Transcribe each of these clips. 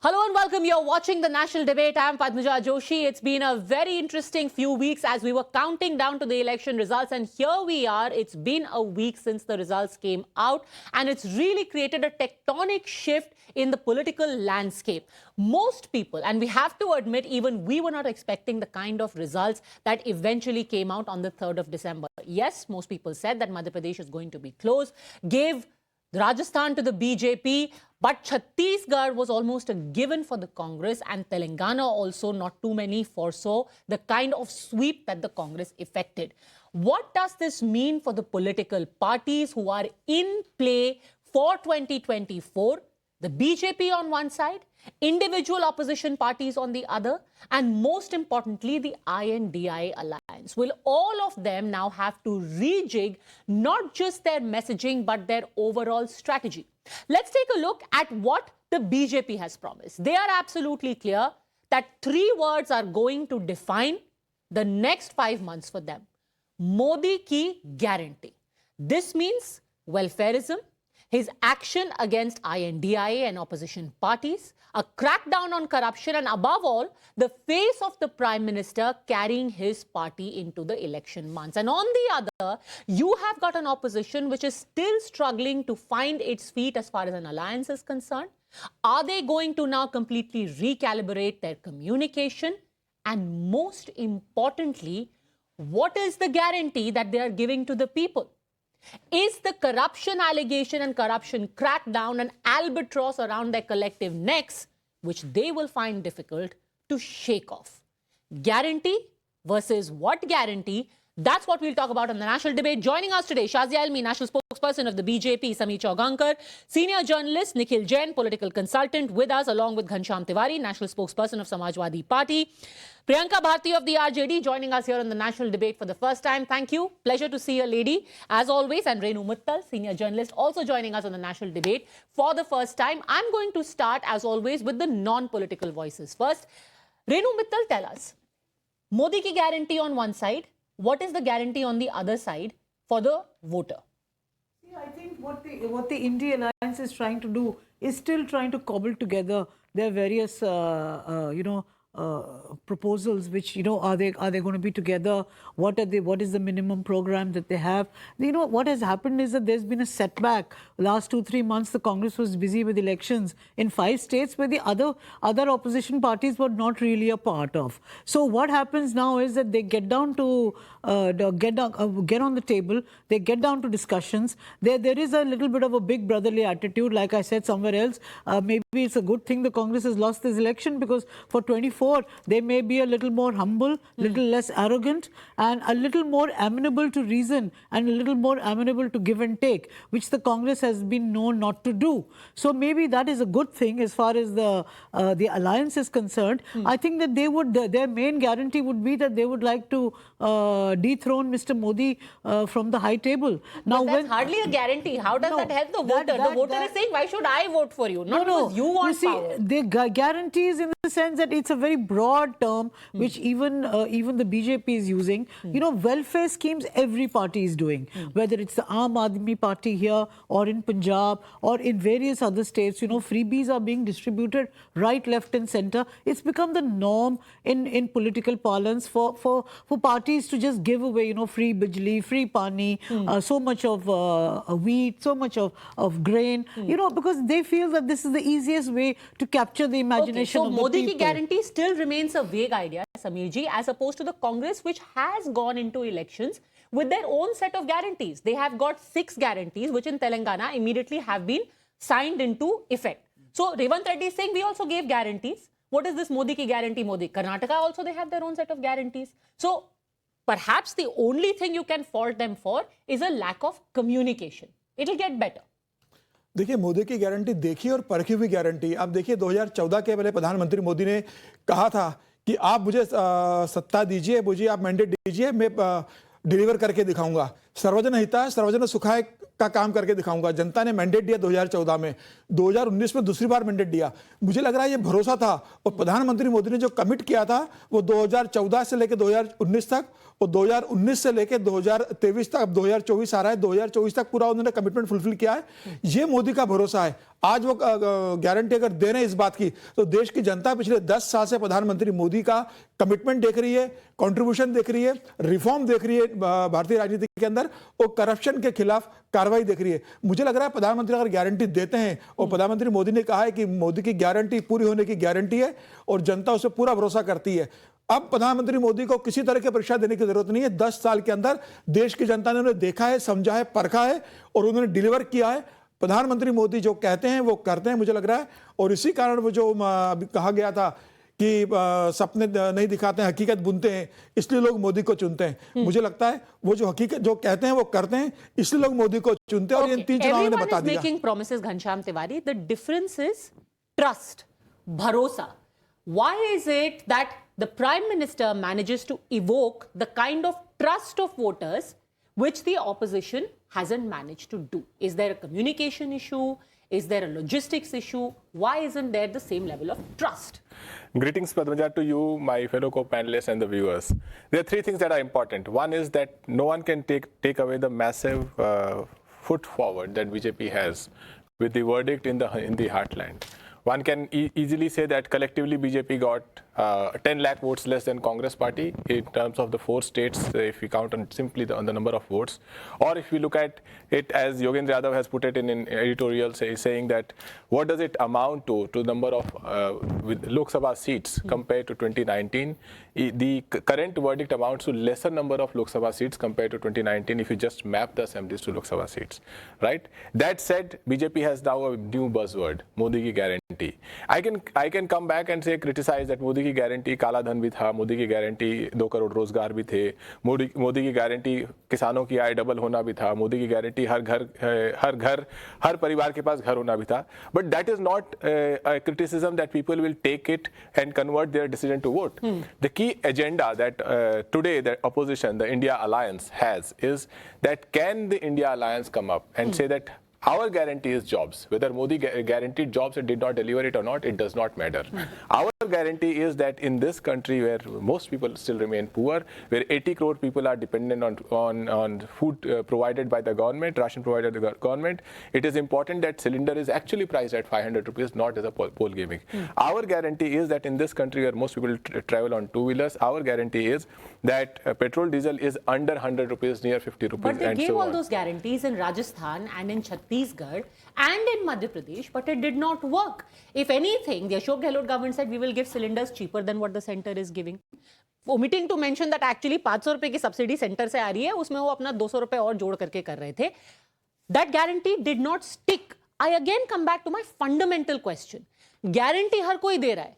Hello and welcome. You're watching the national debate. I'm Padmaja Joshi. It's been a very interesting few weeks as we were counting down to the election results. And here we are. It's been a week since the results came out. And it's really created a tectonic shift in the political landscape. Most people, and we have to admit, even we were not expecting the kind of results that eventually came out on the 3rd of December. Yes, most people said that Madhya Pradesh is going to be close, gave Rajasthan to the BJP, but Chhattisgarh was almost a given for the Congress, and Telangana also not too many foresaw the kind of sweep that the Congress effected. What does this mean for the political parties who are in play for 2024? The BJP on one side, individual opposition parties on the other, and most importantly, the I.N.D.I.A alliance. Will all of them now have to rejig not just their messaging, but their overall strategy? Let's take a look at what the BJP has promised. They are absolutely clear that 3 words are going to define the next 5 months for them. Modi ki guarantee. This means welfareism, his action against I.N.D.I.A and opposition parties, a crackdown on corruption, and above all, the face of the Prime Minister carrying his party into the election months. And on the other, you have got an opposition which is still struggling to find its feet as far as an alliance is concerned. Are they going to now completely recalibrate their communication? And most importantly, what is the guarantee that they are giving to the people? Is the corruption allegation and corruption crackdown an albatross around their collective necks, which they will find difficult to shake off? Guarantee versus what guarantee? That's what we'll talk about on the national debate. Joining us today, Shazia Almi, National Spokesperson of the BJP, Sameer Chaugankar, Senior Journalist Nikhil Jain, Political Consultant with us, along with Ghanshyam Tiwari, National Spokesperson of Samajwadi Party, Priyanka Bharti of the RJD, joining us here on the national debate for the first time. Thank you. Pleasure to see a lady, as always, and Renu Mittal, Senior Journalist, also joining us on the national debate for the first time. I'm going to start, as always, with the non-political voices first. Renu Mittal, tell us, Modi ki guarantee on one side, what is the guarantee on the other side for the voter? See, I think what the I.N.D.I.A alliance is trying to do is still trying to cobble together their various, proposals, which, are they going to be together? What is the minimum program that they have? What has happened is that there's been a setback. Last 2-3 months, the Congress was busy with elections in 5 states where the other opposition parties were not really a part of. So what happens now is that they get down to get on the table. They get down to discussions. There is a little bit of a big brotherly attitude, like I said somewhere else. Maybe it's a good thing the Congress has lost this election, because for 24 they may be a little more humble, little less arrogant, and a little more amenable to reason, and a little more amenable to give and take, which the Congress has been known not to do. So maybe that is a good thing as far as the alliance is concerned. I think that their main guarantee would be that they would like to dethrone Mr. Modi from the high table. Now, but that's hardly a guarantee. How does that help the voter? The voter is saying, why should I vote for you? Not because you want power. The guarantees in the sense that it's a very broad term, which even the BJP is using. Welfare schemes every party is doing, whether it's the Aam Party here or in Punjab or in various other states. Freebies are being distributed right, left and center. It's become the norm in political parlance for parties to just give away, free bijli, free pani, so much of wheat, so much of grain, because they feel that this is the easiest way to capture the imagination of the people. So Modi ki guarantee still remains a vague idea, Sameer ji, as opposed to the Congress, which has gone into elections with their own set of guarantees. They have got 6 guarantees, which in Telangana immediately have been signed into effect. So Revant Reddy is saying we also gave guarantees. What is this Modi ki guarantee? Modi. Karnataka also, they have their own set of guarantees. So perhaps the only thing you can fault them for is a lack of communication. It'll get better. देखिए, मोदी की guarantee देखी और परखी हुई guarantee. अब देखिए, 2014 के पहले प्रधानमंत्री मोदी ने कहा था कि आप मुझे सत्ता दीजिए, मुझे आप मैंडेट दीजिए, मैं डिलीवर करके दिखाऊंगा, सर्वजन हिताय सर्वजन सुखाय का काम करके दिखाऊंगा। जनता ने मैंडेट दिया 2014 में, 2019 में दूसरी बार मैंडेट दिया। मुझे लग रहा है ये भरोसा था, और प्रधानमंत्री मोदी ने जो कमिट किया था वो 2014 से लेकर 2019 तक और 2019 से लेकर 2023 तक, अब 2024 आ रहा है, 2024 तक पूरा उन्होंने कमिटमेंट फुलफिल किया है। ये मोदी का भरोसा है। आज वो गारंटी अगर दे रहे हैं इस बात की, तो देश की जनता पिछले 10 साल से प्रधानमंत्री मोदी का कमिटमेंट देख रही है, कंट्रीब्यूशन देख रही है, रिफॉर्म देख रही है भारतीय राजनीति के अंदर, और करप्शन के खिलाफ कार्रवाई देख रही है। मुझे लग रहा है प्रधानमंत्री अगर गारंटी देते हैं, और प्रधानमंत्री मोदी ने कहा है कि मोदी की गारंटी पूरी होने की गारंटी है और जनता उसे पूरा भरोसा करती है, अब प्रधानमंत्री मोदी को किसी तरह की परीक्षा देने की जरूरत नहीं है। 10 साल के अंदर देश की जनता ने उन्हें देखा है, समझा है, परखा है और उन्होंने डिलीवर किया है। प्रधानमंत्री मोदी जो कहते हैं वो करते हैं, मुझे लग रहा है। और इसी कारण वो जो अभी कहा गया था कि सपने नहीं दिखाते हैं, हकीकत बुनते हैं, इसलिए लोग मोदी को चुनते हैं। मुझे लगता है वो जो हकीकत जो कहते हैं वो करते हैं, इसलिए लोग मोदी को चुनते हैं। और इन 3 चुनावों ने बता दिया। Making promises, Ghanshyam Tiwari, the difference is trust, भरोसा. Why is it that the Prime Minister manages to evoke the kind of trust of voters which the opposition hasn't managed to do? Is there a communication issue? Is there a logistics issue? Why isn't there the same level of trust? Greetings, Padmaja, to you, my fellow co-panelists and the viewers. There are 3 things that are important. One is that no one can take away the massive foot forward that BJP has with the verdict in the heartland. One can easily say that collectively BJP got 10 lakh votes less than Congress party in terms of the 4 states, if we count on simply on the number of votes. Or if we look at it as Yogendra Yadav has put it in an editorial saying that what does it amount to number of Lok Sabha seats compared to 2019. The current verdict amounts to lesser number of Lok Sabha seats compared to 2019 if you just map the assemblies to Lok Sabha seats, right? That said, BJP has now a new buzzword, Modi ki guarantee. I can come back and say criticize that Modi की guarantee काला धन भी था, मोदी की guarantee 2 crore रोजगार भी थे, मोदी की गारंटी किसानों की आय डबल होना भी था, मोदी की गारंटी हर परिवार के पास घर होना भी था. But that is not a criticism that people will take it and convert their decision to vote. The key agenda that today the opposition, the India Alliance has is that can the India Alliance come up and say that our guarantee is jobs. Whether Modi guaranteed jobs and did not deliver it or not, it does not matter. Our guarantee is that in this country where most people still remain poor, where 80 crore people are dependent on food provided by the government, ration provided by the government, it is important that cylinder is actually priced at 500 rupees, not as a poll gimmick. Our guarantee is that in this country where most people travel on 2-wheelers, our guarantee is that petrol diesel is under 100 rupees, near 50 rupees. But they gave all those guarantees in Rajasthan and in Chhattisgarh and in Madhya Pradesh, but it did not work. If anything, the Ashok Gehlot government said we will give cylinders cheaper than what the center is giving. Omitting to mention that actually 500 रुपए की subsidy centre से आ रही है, उसमें वो अपना 200 रुपए और जोड़ करके कर रहे थे. That guarantee did not stick. I again come back to my fundamental question. Guarantee हर कोई दे रहा है,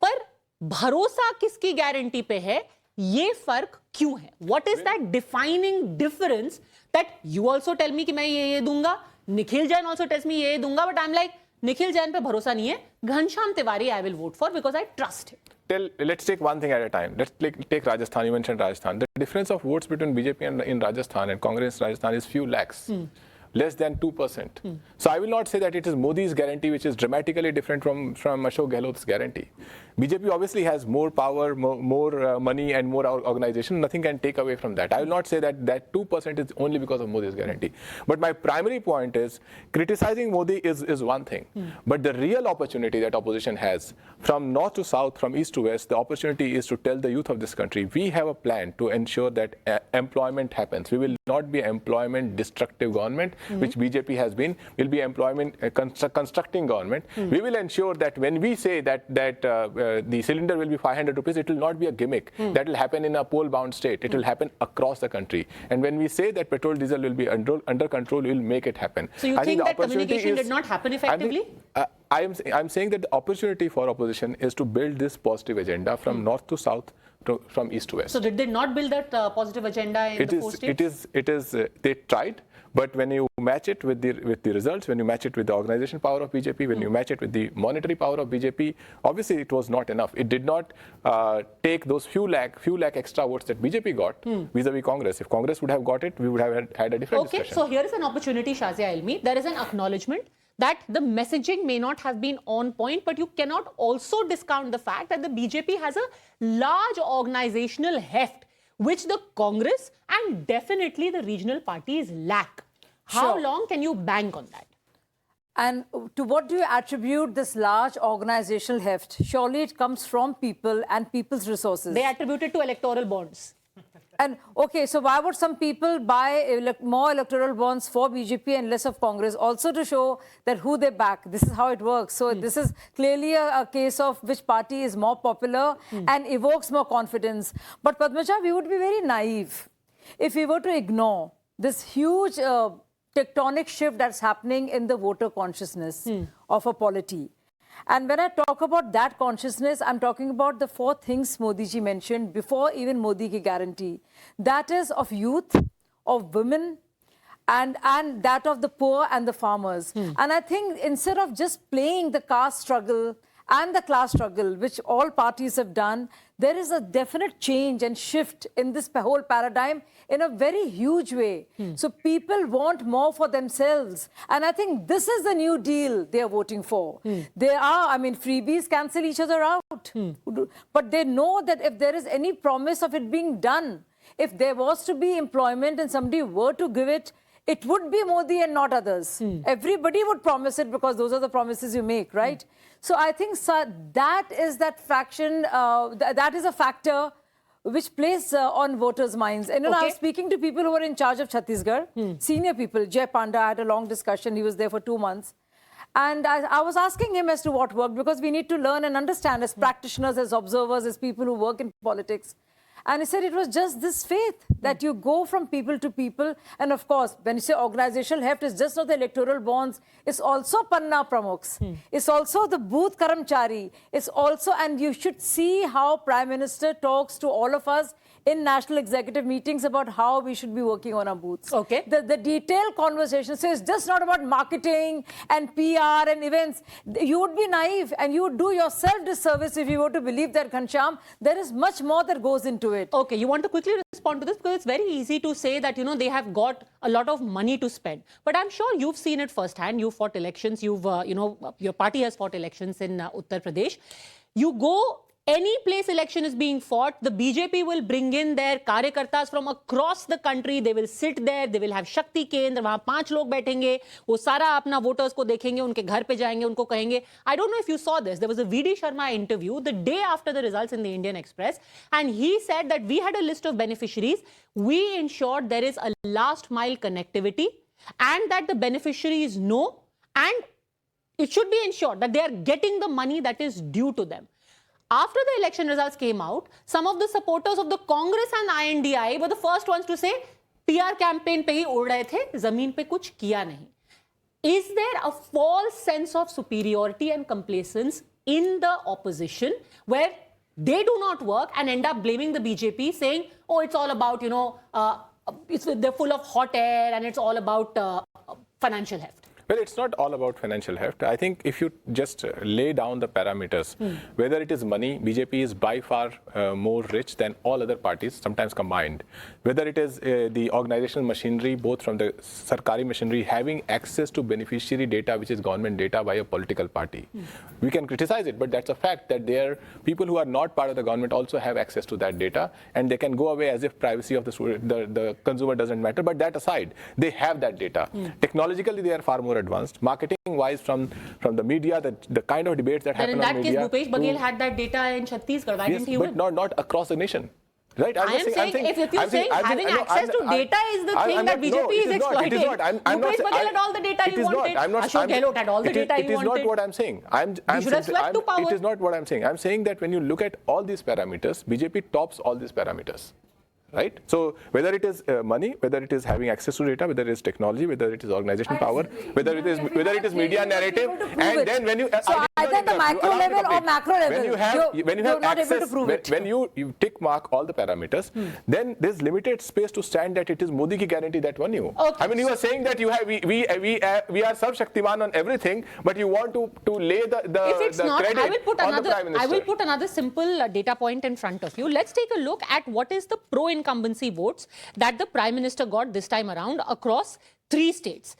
पर भरोसा किसकी गारंटी पे है, ये फर्क क्यों है? What is that defining difference that you also tell me कि मैं ये दूंगा, Nikhil Jain also tells me ये दूंगा, but I'm like, Nikhil Jain पे भरोसा नहीं है, Ghanshyam Tiwari I will vote for because I trust him. Let's take one thing at a time. Let's take Rajasthan. You mentioned Rajasthan. The difference of votes between BJP and in Rajasthan and Congress in Rajasthan is few lakhs. Less than 2%. So I will not say that it is Modi's guarantee which is dramatically different from Ashok Gehlot's guarantee. BJP obviously has more power, more money and more organization. Nothing can take away from that. I will not say that 2% is only because of Modi's guarantee. But my primary point is criticizing Modi is one thing. But the real opportunity that opposition has from north to south, from east to west, the opportunity is to tell the youth of this country, we have a plan to ensure that employment happens. We will not be an employment destructive government, which BJP has been. Will be employment constructing government. We will ensure that when we say that the cylinder will be 500 rupees, it will not be a gimmick. That will happen in a poll-bound state. It will happen across the country. And when we say that petrol diesel will be under control, we will make it happen. So you think that communication did not happen effectively? I'm saying that the opportunity for opposition is to build this positive agenda from north to south, from east to west. So did they not build that positive agenda in the 4 states? It is. They tried. But when you match it with the results, when you match it with the organization power of BJP, when you match it with the monetary power of BJP, obviously it was not enough. It did not take those few lakh extra votes that BJP got vis-a-vis Congress. If Congress would have got it, we would have had a different discussion. Okay, so here is an opportunity, Shazia Ilmi. There is an acknowledgement that the messaging may not have been on point, but you cannot also discount the fact that the BJP has a large organizational heft, which the Congress and definitely the regional parties lack. How long can you bank on that? And to what do you attribute this large organizational heft? Surely it comes from people and people's resources. They attribute it to electoral bonds. And okay, so why would some people buy more electoral bonds for BJP and less of Congress? Also to show that who they back. This is how it works. So this is clearly a case of which party is more popular and evokes more confidence. But Padmaja, we would be very naive if we were to ignore this huge tectonic shift that's happening in the voter consciousness of a polity. And when I talk about that consciousness, I'm talking about the 4 things Modi ji mentioned before even Modi ki guarantee. That is of youth, of women, and that of the poor and the farmers. And I think instead of just playing the caste struggle and the class struggle, which all parties have done, there is a definite change and shift in this whole paradigm in a very huge way. So people want more for themselves. And I think this is the new deal they are voting for. They are, I mean, freebies cancel each other out. But they know that if there is any promise of it being done, if there was to be employment and somebody were to give it, it would be Modi and not others. Everybody would promise it because those are the promises you make, right? So I think that is that fraction, that is a factor which plays on voters' minds. And I was speaking to people who were in charge of Chhattisgarh, senior people. Jay Panda, I had a long discussion. He was there for 2 months. And I was asking him as to what worked, because we need to learn and understand as practitioners, as observers, as people who work in politics. And he said it was just this faith that you go from people to people. And of course, when you say organizational heft, it's just not the electoral bonds. It's also Panna Pramukhs. It's also the booth Karamchari. It's also, and you should see how Prime Minister talks to all of us in national executive meetings about how we should be working on our booths. Okay. The detailed conversation. So it's just not about marketing and PR and events. You would be naive and you would do yourself disservice if you were to believe that, Ghanshyam, there is much more that goes into it. Okay, you want to quickly respond to this, because it's very easy to say that, you know, they have got a lot of money to spend. But I'm sure you've seen it firsthand. You've fought elections. You've, you know, your party has fought elections in Uttar Pradesh. You go any place election is being fought, the BJP will bring in their karyakartas from across the country. They will sit there, they will have Shakti Kendra, वहाँ 5 लोग बैठेंगे, वो सारा अपना voters को देखेंगे, उनके घर पे जाएंगे, उनको कहेंगे. I don't know if you saw this. There was a V.D. Sharma interview the day after the results in the Indian Express, and he said that we had a list of beneficiaries. We ensured there is a last mile connectivity, and that the beneficiaries know, and it should be ensured that they are getting the money that is due to them. After the election results came out, some of the supporters of the Congress and I.N.D.I.A were the first ones to say, PR campaign pe hi उड़ रहे थे, ज़मीन पे कुछ किया नहीं. Is there a false sense of superiority and complacence in the opposition where they do not work and end up blaming the BJP, saying, oh, it's all about, you know, they're full of hot air and it's all about financial heft? Well, it's not all about financial heft. I think if you just lay down the parameters, whether it is money, BJP is by far more rich than all other parties, sometimes combined. Whether it is the organizational machinery, both from the Sarkari machinery, having access to beneficiary data, which is government data by a political party. We can criticize it, but that's a fact that there people who are not part of the government also have access to that data, and they can go away as if privacy of the consumer doesn't matter. But that aside, they have that data. Technologically, they are far more advanced. Marketing-wise, from the media, the kind of debates that happen on media. In that case, Bhupesh Baghel had that data in Chhattisgarh. Why didn't he win? But not across the nation. Right? I'm saying if you're saying having access to data is the thing that BJP is exploiting. Bhupesh Baghel had all the data you wanted. Ashok Gehlot had all the data you wanted. It is not what I'm saying. You should have swept to power. It is not what I'm saying. I'm saying that when you look at all these parameters, BJP tops all these parameters. Right? So whether it is money, whether it is having access to data, whether it is technology, whether it is organization power, whether it is media narrative, and then when you so either the micro level or macro level, when you have access, when you tick mark all the parameters, then there's limited space to stand that it is Modi ki guarantee that won you. Okay. I mean, you are saying that you have we are Sab Shaktiman on everything, but you want to lay the credit on the Prime Minister. I will put another simple data point in front of you. Let's take a look at what is the pro-incumbency votes that the Prime Minister got this time around across 3 states.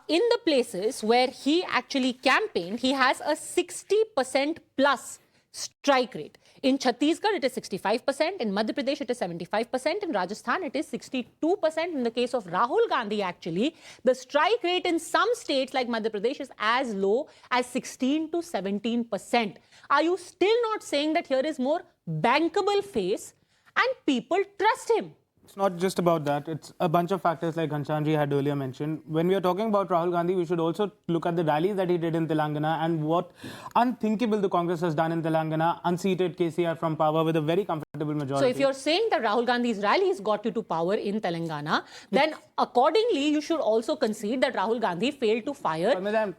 In the places where he actually campaigned, he has a 60% plus strike rate. In Chhattisgarh, it is 65%. In Madhya Pradesh, it is 75%. In Rajasthan, it is 62%. In the case of Rahul Gandhi, actually, the strike rate in some states like Madhya Pradesh is as low as 16 to 17%. Are you still not saying that here is more bankable face and people trust him? It's not just about that. It's a bunch of factors like Ghanshyamji had earlier mentioned. When we are talking about Rahul Gandhi, we should also look at the rallies that he did in Telangana and what unthinkable the Congress has done in Telangana, unseated KCR from power with a very comfortable majority. So if you're saying that Rahul Gandhi's rallies got you to power in Telangana, then accordingly, you should also concede that Rahul Gandhi failed to fire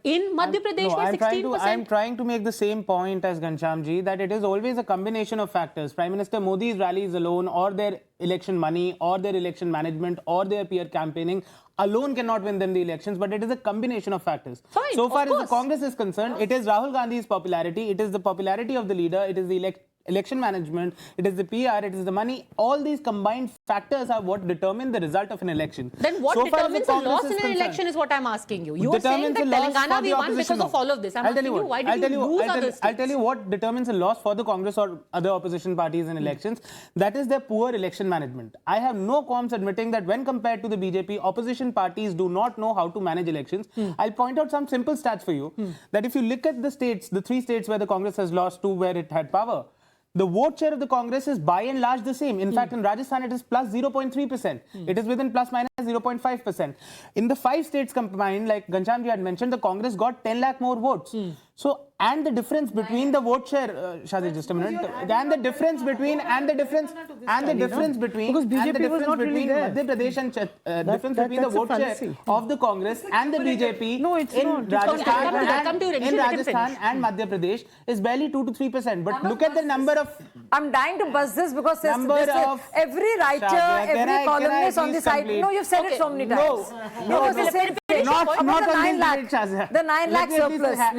in Madhya Pradesh by 16%. I'm trying to make the same point as Ghanshyamji, that it is always a combination of factors. Prime Minister Modi's rallies alone, or their election money, or their election management, or their peer campaigning alone cannot win them the elections, but it is a combination of factors. Fine, so far as course. the Congress is concerned, it is Rahul Gandhi's popularity, it is the popularity of the leader, it is the election management, it is the PR, it is the money. All these combined factors are what determine the result of an election. Then what determines a loss in an election is what I'm asking you. You are saying that Telangana we won because of all of this. I'm asking you, why did you lose other states? I'll tell you what determines a loss for the Congress or other opposition parties in elections. That is their poor election management. I have no qualms admitting that when compared to the BJP, opposition parties do not know how to manage elections. I'll point out some simple stats for you. That if you look at the states, the 3 states where the Congress has lost to where it had power, the vote share of the Congress is by and large the same. In fact, in Rajasthan, it is plus 0.3%. It is within plus minus 0.5%. In the 5 states combined, like Ghanshyamji had mentioned, the Congress got 10 lakh more votes. So, and the difference between the vote share, Shazia, just a minute, and the difference between, because BJP was not really there. Madhya Pradesh and difference between the vote share of the Congress and the BJP in Rajasthan and Madhya Pradesh is barely 2 to 3%. But look at the number of... I'm dying to buzz this because every writer, every columnist on the side... No, you've said it so many times. No, not the 9 lakh. The 9 lakh surplus. I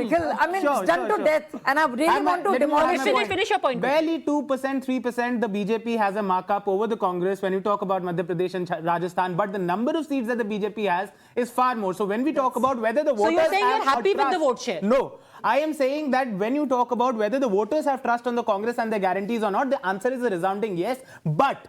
mean, it's done to death, and I really want to demolish it. Finish your point. Barely 2%, 3%, the BJP has a markup over the Congress when you talk about Madhya Pradesh and Rajasthan, but the number of seats that the BJP has is far more. So when we talk about whether the voters... So you're saying you're happy with the vote share? No. I am saying that when you talk about whether the voters have trust on the Congress and their guarantees or not, the answer is a resounding yes. But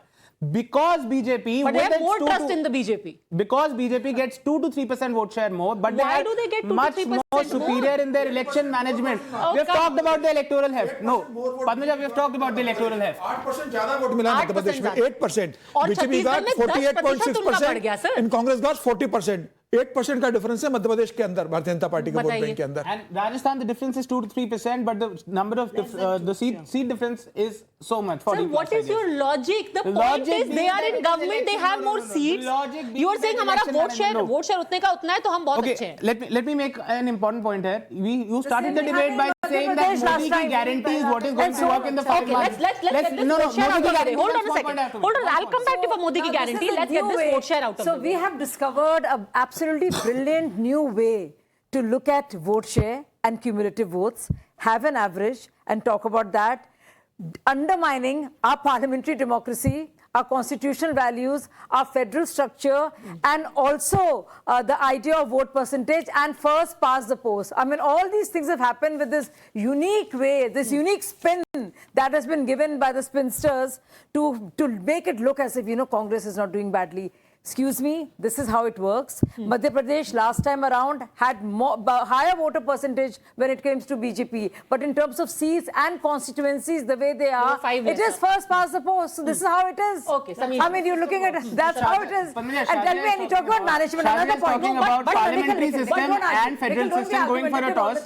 because BJP... But they have more trust in the BJP. Because BJP gets 2 to 3% vote share more, but why do they get 2 to 3% much more superior in their election management. We have talked about the electoral heft. No, Padmaja, we have talked about the electoral heft. 8% ज़्यादा vote मिला मध्य प्रदेश में 8%. BJP got 48.6%. In Congress got 40%. 8% का difference है मध्य प्रदेश के अंदर Bharatiya Janata party के vote bank के अंदर. And Rajasthan, the difference is 2 to 3%, but the number of the seat difference is so much. So what is your logic? The point is they are in government, they have more seats. You are saying हमारा vote share उतने का उतना है तो हम बहुत अच्छे हैं. Let me make an important point here. You started the debate by saying that Modi ki guarantee is what is going to work in the 5 months. Let's get this vote share out of the way. Hold on a second. Hold on. I'll come back to Modi ki guarantee. Let's get this vote share out of the way. So we have discovered an absolutely brilliant new way to look at vote share and cumulative votes, have an average and talk about that, undermining our parliamentary democracy, our constitutional values, our federal structure, and also the idea of vote percentage and first past the post. I mean, all these things have happened with this unique way, this unique spin that has been given by the spinsters to make it look as if, Congress is not doing badly. Excuse me, this is how it works. Madhya Pradesh last time around had higher voter percentage when it comes to BJP. But in terms of seats and constituencies, the way they are, it is first past the post. So this is how it is. Okay, I mean, you're looking at it, that's how it is. And tell me, and you talk about management, another point. Talking about parliamentary system and federal system going for a toss.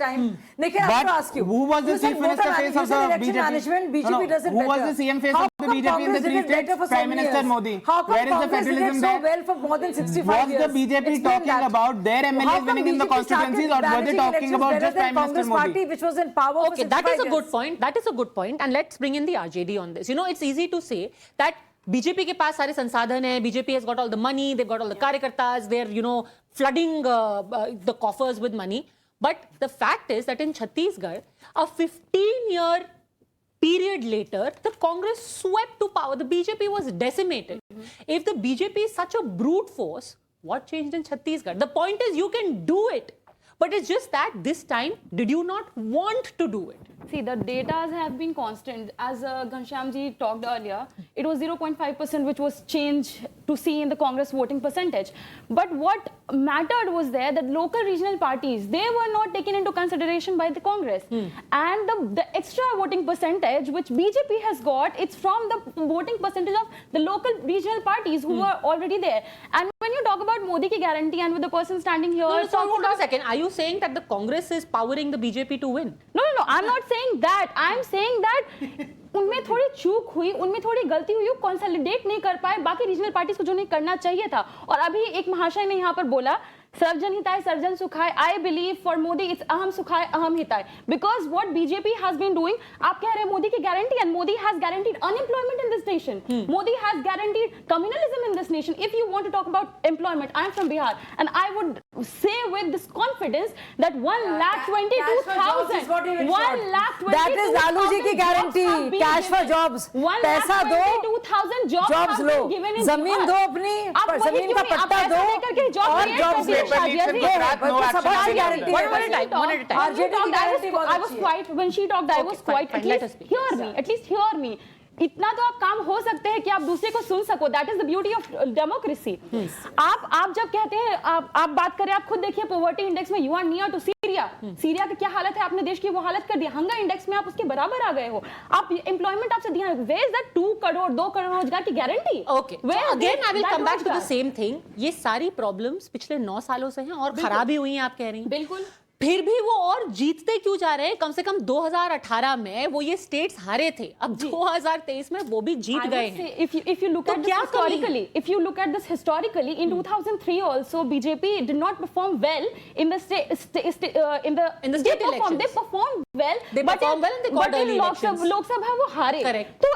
Nikhil, I have to ask you. Who was the chief minister face of the BJP? BJP does it Who was the CM face of the BJP in the 3 states? Prime Minister Modi. Where is the federalism there? Well for more than 65 years. Was the BJP talking about their MLAs winning in the constituencies, or were they talking about just Prime Minister Modi? Party which was in power okay, that is a good point. That is a good point. And let's bring in the RJD on this. It's easy to say that BJP के पास सारे संसाधन हैं. BJP has got all the money. They've got all the कार्यकर्ताs. They're, flooding the coffers with money. But the fact is that in Chhattisgarh, a 15-year period later, the Congress swept to power. The BJP was decimated. If the BJP is such a brute force, what changed in Chhattisgarh? The point is you can do it. But it's just that this time, did you not want to do it? See, the data have been constant. As Ghanshyam ji talked earlier, it was 0.5% which was changed to see in the Congress voting percentage. But what mattered was there that local regional parties, they were not taken into consideration by the Congress. And the extra voting percentage which BJP has got, it's from the voting percentage of the local regional parties who were already there. And when you talk about Modi ki guarantee and with the person standing here... No, so hold on a second. Are you saying that the Congress is powering the BJP to win? No, I'm not saying that. I'm saying that उनमें थोड़ी चूक हुई, उनमें थोड़ी गलती हुई, consolidate नहीं कर पाए बाकी रीजनल पार्टीज को जो नहीं करना चाहिए था. और अभी एक महाशय ने यहाँ पर बोला सर्वजन हिताय सर्वजन सुखाय. I believe for Modi it's अहम सुखाय अहम हिताय, because what BJP has been doing, आप कह रहे हैं मोदी की guarantee, and Modi has guaranteed unemployment in this nation. Modi has guaranteed communalism in this nation. If you want to talk about employment, I'm from Bihar, and I would say with this confidence that 1,22,000. That is Lalu ji की guarantee. Cash for jobs. पैसा दो, 1,22,000 jobs लो, जमीन दो अपनी, जमीन का पट्टा दो, और jobs ले. I was quite, when she talked, I was quite, at least hear me. इतना तो आप काम हो सकते हैं कि आप दूसरे को सुन सको. That is the beauty of democracy. आप जब कहते हैं, आप बात करें, आप खुद देखिए पॉवर्टी इंडेक्स में you are near to Syria. Syria की क्या हालत है, आपने देश की वो हालत कर दी. हंगर इंडेक्स में आप उसके बराबर आ गए हो. आप एम्प्लॉयमेंट आपसे दिया, वेयर इज दैट 2 करोड़ रोजगार की गारंटी? Okay, again I will come back to the same thing. ये सारी प्रॉब्लम्स पिछले 9 सालों से हैं और खराब ही हुई हैं, आप कह रही हैं. बिल्कुल. फिर भी वो और जीतते क्यों जा रहे हैं? कम से कम 2018 में वो ये स्टेट्स हारे थे, अब 2023 में वो भी जीत गए हैं. If you look at this historically, in 2003 also BJP did not perform well in the state elections. They performed well. They performed well and they got early elections. Lok Sabha वो हारे. Correct. तो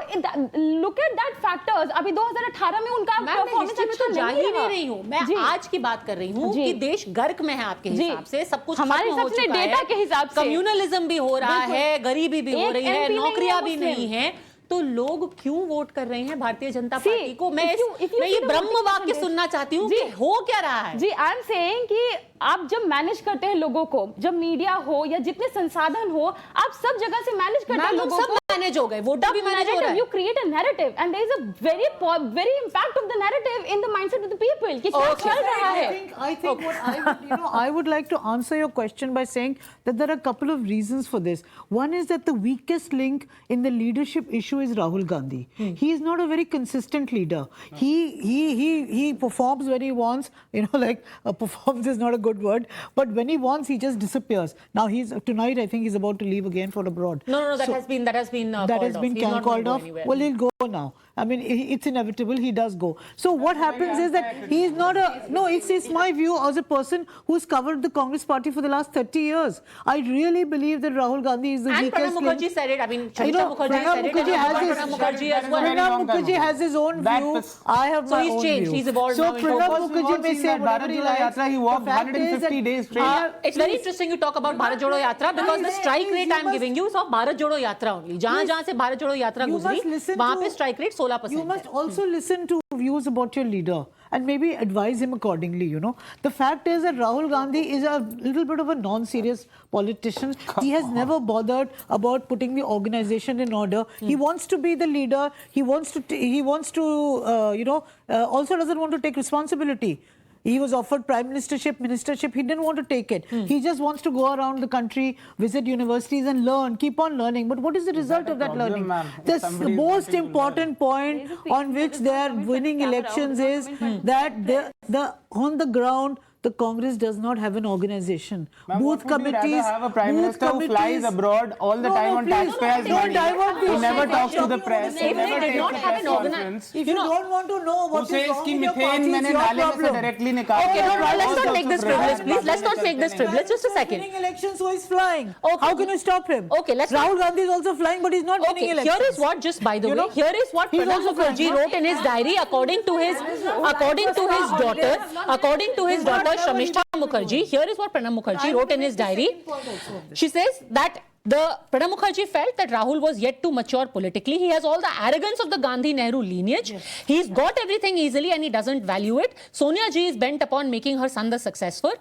look at that factors. अभी 2018 में उनका performance में तो जा ही नहीं रही हूँ. मैं आज की बात कर रही हूँ कि देश गर्क में है आपके हिसाब से, सब कुछ हमारे सबसे डेटा के हिसाब से कम्युनलिज्म भी हो रहा है, गरीबी भी हो रही है, नौकरियां भी नहीं है. तो लोग क्यों वोट कर रहे हैं भारतीय जनता पार्टी को? मैं ये ब्रह्म वाक्य सुनना चाहती हूँ कि हो क्या रहा है. जी, आई एम सेइंग कि आप जब मैनेज करते हैं लोगों को, जब मीडिया हो या जितने संसाधन हो, आप सब जगह से मैनेज करते हैं लोगों को. मैनेज हो गए, वोटा भी मैनेज हो रहा है. You create a narrative and there is a very impact of the narrative in the mindset of the people कि क्या चल रहा है. I think what I would like to answer your question by saying that there are a couple of reasons for this. One is that the weakest link in the leadership issue is Rahul Gandhi. He is not a very consistent leader. He performs when he wants. Performs is not a good word, but when he wants, he just disappears. Now tonight. I think he's about to leave again for abroad. No. That has been called off. Well, he'll go now. I mean, it's inevitable. He does go. So what happens is that he is not a... No, it's my view as a person who's covered the Congress party for the last 30 years. I really believe that Rahul Gandhi is the weakest link. And Pranab Mukherjee said it. I mean, Pranab Mukherjee has his own view. I have my own view. So he's changed. He's evolved. So Pranab Mukherjee may say whatever he likes. He walked 150 days straight. It's very interesting you talk about Bharat Jodo Yatra because the strike rate I'm giving you is of Bharat Jodo Yatra only. जहाँ से Bharat Jodo Yatra गुजरी, वहाँ पे strike rate 16%. You must also listen to views about your leader and maybe advise him accordingly, The fact is that Rahul Gandhi is a little bit of a non-serious politician. He has never bothered about putting the organization in order. He wants to be the leader. He wants to also doesn't want to take responsibility. He was offered prime ministership. He didn't want to take it. He just wants to go around the country, visit universities and learn, keep on learning. But what is the result of that learning? The most important point on which they are winning elections is that on the ground, the Congress does not have an organization. Booth committees have a prime minister who flies abroad all the time on taxpayers' money. He never talks to the press. He never takes a press conference. If you don't want to know what is wrong with your party, it's your problem. Okay, let's not make this frivolous, please. Let's not make this frivolous. Just a second. He's winning elections, so he's flying. How can you stop him? Okay, Rahul Gandhi is also flying, but he's not winning elections. Here is what, just by the way, here is what Pranab Mukherjee wrote in his diary according to his daughter Shamishta Mukherjee. Here is what Pranab Mukherjee wrote in his diary. She says that Pranab Mukherjee felt that Rahul was yet to mature politically. He has all the arrogance of the Gandhi-Nehru lineage. He's got everything easily and he doesn't value it. Sonia Ji is bent upon making her son the successor.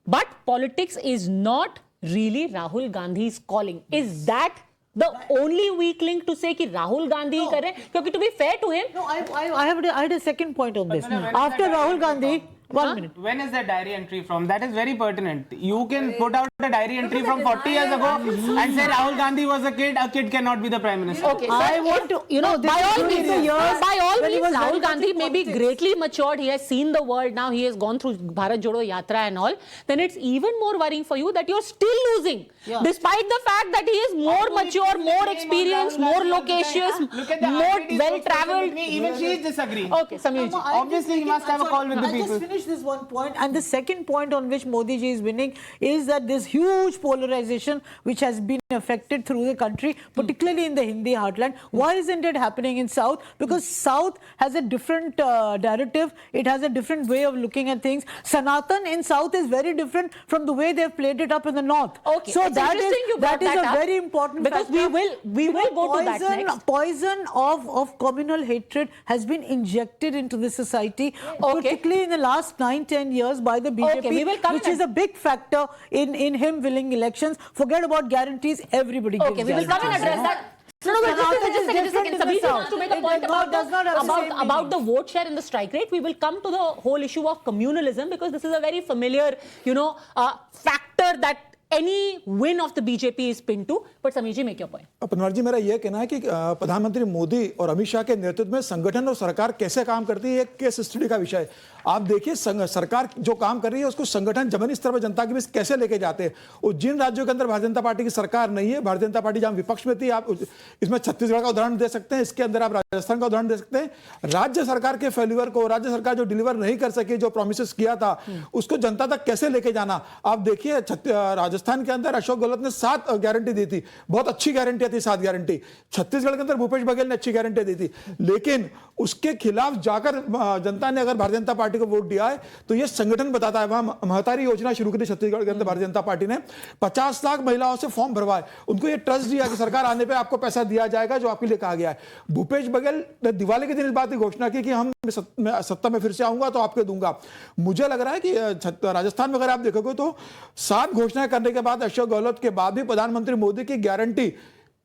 but politics is not really Rahul Gandhi's calling. Is that the only weak link to say कि Rahul Gandhi ही कर रहे हैं? क्योंकि to be fair to him, No, I had a second point on this. After Rahul Gandhi, 1 minute. When is that diary entry from? That is very pertinent. You can put out a diary entry from 40 years ago and say Rahul Gandhi was a kid cannot be the Prime Minister. okay, I want to, by all means, when he was Rahul very Gandhi much in may be politics. greatly matured. He has seen the world now. He has gone through Bharat Jodo Yatra and all. Then it's even more worrying for you that you're still losing, despite the fact that he is more mature, more experienced, more loquacious, more well-traveled. Even she is disagreeing. Okay, Sameer ji. Obviously, he must have a call with the I'll people. just finish this one point. And the second point on which Modi ji is winning is that this huge polarization which has been affected through the country, particularly in the Hindi heartland. Why isn't it happening in South? Because South has a different narrative. It has a different way of looking at things. Sanatan in South is very different from the way they've played it up in the North. Okay, so it's that interesting you brought is that a up, very important because factor. we will go to that next. Poison of communal hatred has been injected into the society, particularly in the last 9-10 years by the BJP, we will come which is a big factor in him winning elections. Forget about guarantees, everybody gives Okay, we will come and address that. No, Sanatan just a is different second. in the Sabir South. wants to make a It point does not have the same about the vote share and the strike rate. We will come to the whole issue of communalism, because this is a very familiar, factor that any win of the BJP is pinned to. But Sameer ji, make your point. Panwar जी, मेरा यह कहना है कि प्रधानमंत्री मोदी और अमित शाह के नेतृत्व में संगठन और सरकार कैसे काम करती है, एक केस स्टडी का विषय है। आप देखिए सरकार जो काम कर रही है उसको संगठन जमीनी स्तर पर जनता के बीच कैसे लेके जाते हैं। और जिन राज्यों के अंदर भारतीय जनता पार्टी की सरकार नहीं है, भारतीय जनता पार्टी जहां विपक्ष में थी, आप इसमें छत्तीसगढ़ का उदाहरण दे सकते हैं, इसके अंदर आप राजस्थान का उदाहरण दे सकते हैं। राज्य सरकार के फेल्यूर को, राज्य सरकार जो डिलीवर नहीं कर सकी, जो प्रोमिस किया था, उसको जनता तक कैसे लेके जाना। आप देखिए राजस्थान के अंदर अशोक गहलोत ने 7 गारंटी दी थी, बहुत अच्छी गारंटी थी, 7 गारंटी। छत्तीसगढ़ के अंदर भूपेश बघेल ने अच्छी गारंटी दी थी, लेकिन उसके खिलाफ जाकर जनता ने अगर भारतीय जनता पार्टी को वोट दिया है तो यह संगठन बताता है। वहां महतारी योजना शुरू की छत्तीसगढ़ के अंदर भारतीय जनता पार्टी ने 50 लाख महिलाओं से फॉर्म भरवाए, उनको यह ट्रस्ट दिया कि सरकार आने पे आपको पैसा दिया जाएगा जो आपके लिए कहा गया है। भूपेश बघेल ने दिवाली के दिन इस बात की घोषणा की कि हम सत्ता में फिर से आऊंगा तो आपके दूंगा। मुझे लग रहा है कि राजस्थान में अगर आप देखोगे तो 7 घोषणाएं करने के बाद, अशोक गहलोत के बाद भी प्रधानमंत्री मोदी की गारंटी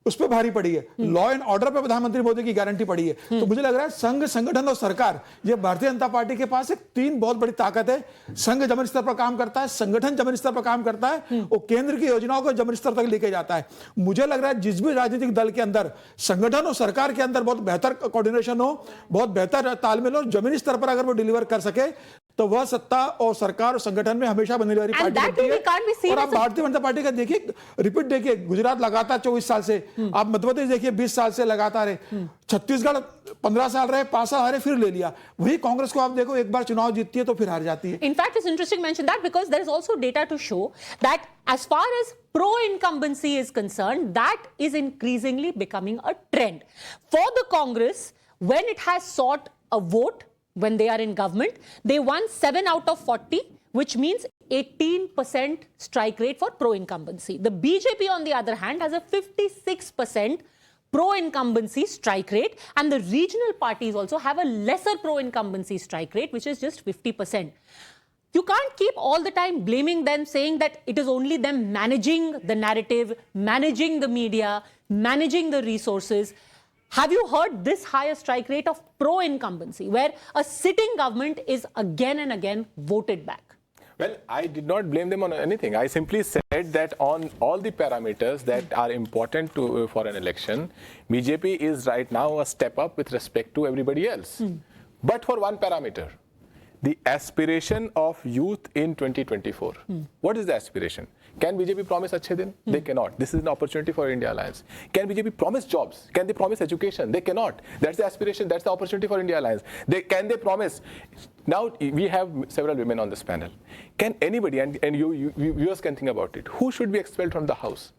उस पर भारी पड़ी है। लॉ एंड ऑर्डर पे प्रधानमंत्री मोदी की गारंटी पड़ी है। तो मुझे लग रहा है संघ, संगठन और सरकार, ये भारतीय जनता पार्टी के पास एक 3 बहुत बड़ी ताकत है। संघ जमीनी स्तर पर काम करता है, संगठन जमीनी स्तर पर काम करता है और केंद्र की योजनाओं को जमीनी स्तर तक लेके जाता है। मुझे लग रहा है जिस भी राजनीतिक दल के अंदर संगठन और सरकार के अंदर बहुत बेहतर कोऑर्डिनेशन हो, बहुत बेहतर तालमेल हो, जमीनी स्तर पर अगर वो डिलीवर कर सके तो वह सत्ता और सरकार और संगठन में हमेशा बनी वाली पार्टी होती है। और आप भारतीय जनता पार्टी का देखिए, रिपीट देखिए, गुजरात लगातार 24 साल से, आप मध्य प्रदेश देखिए 20 साल से लगातार है, छत्तीसगढ़ 15 साल रहे, 5 साल हारे, फिर ले लिया। वही कांग्रेस को आप देखो, एक बार चुनाव जीतती है तो फिर हार जाती है। In fact, it's interesting to mention that because there is also data to show that as far as pro-incumbency is concerned, that is increasingly becoming a trend. For the Congress, when it has sought a vote, when they are in government, they won 7 out of 40, which means 18% strike rate for pro-incumbency. The BJP, on the other hand, has a 56% pro-incumbency strike rate, and the regional parties also have a lesser pro-incumbency strike rate, which is just 50%. You can't keep all the time blaming them, saying that it is only them managing the narrative, managing the media, managing the resources. Have you heard this higher strike rate of pro-incumbency, where a sitting government is again and again voted back? Well, I did not blame them on anything. I simply said that on all the parameters that are important for an election, BJP is right now a step up with respect to everybody else. But for one parameter, the aspiration of youth in 2024. What is the aspiration? Can BJP promise achhe din? They cannot. This is an opportunity for I.N.D.I.A alliance. Can BJP promise jobs? Can they promise education? They cannot. That's the aspiration. That's the opportunity for I.N.D.I.A alliance. Can they promise? Now we have several women on this panel. Can anybody, and you viewers can think about it, who should be expelled from the house?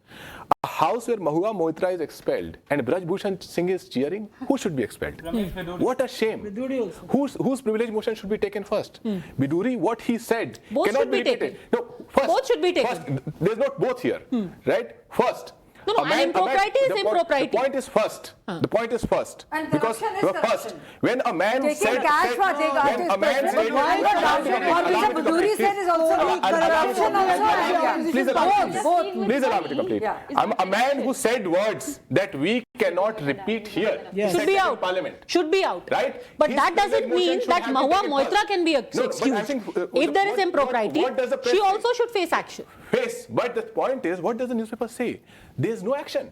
A house where Mahua Moitra is expelled and Braj Bhushan Singh is cheering, who should be expelled? What a shame. Whose privilege motion should be taken first? Biduri, what he said cannot be repeated. No, first, both should be taken. First, there's not both here, right? First. No, and impropriety is impropriety. The point is first. The point is first. And because first, when a man said, Taking cash for when a man said, said is also corruption also. Please allow me. Both. Please allow me to complete. Yeah. I'm a man who said words that we cannot repeat here. Yes. Should be in out. Parliament. Should be out. Right? But His that doesn't present motion mean should that have to Mahua take it Moitra back. can be No, but I excused. think, If there is impropriety, what does the press she say? also should face action. Face. But the point is, what does the newspaper say? There is no action.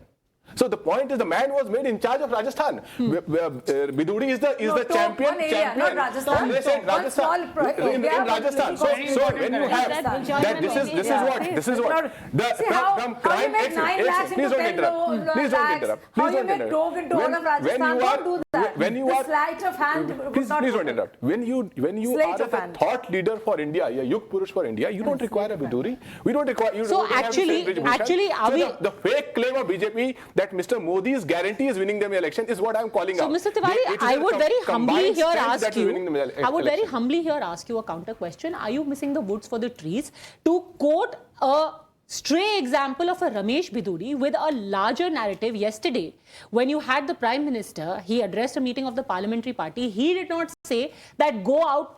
So the point is, the man was made in charge of Rajasthan. Biduri is the champion. One area, not Rajasthan. They said One small Rajasthan. In area, Rajasthan. So when you have that, this is what from crime. Please don't interrupt. Please don't interrupt. How you make talk into all of Rajasthan? Don't do that. When you are sleight of hand. please don't interrupt. When you are a thought leader for India, a Yug Purush for India, you don't require a Biduri. We don't require. You So don't have to say actually, are we? the fake claim of BJP that Mr. Modi's guarantee is winning them election is what I'm calling out. So, Mr. Tiwari, It is I a would very humbly combined here strength ask that is winning you. the I would very election. humbly here ask you a counter question. Are you missing the woods for the trees? To quote a stray example of a Ramesh Biduri with a larger narrative yesterday, when you had the Prime Minister, he addressed a meeting of the parliamentary party. He did not say that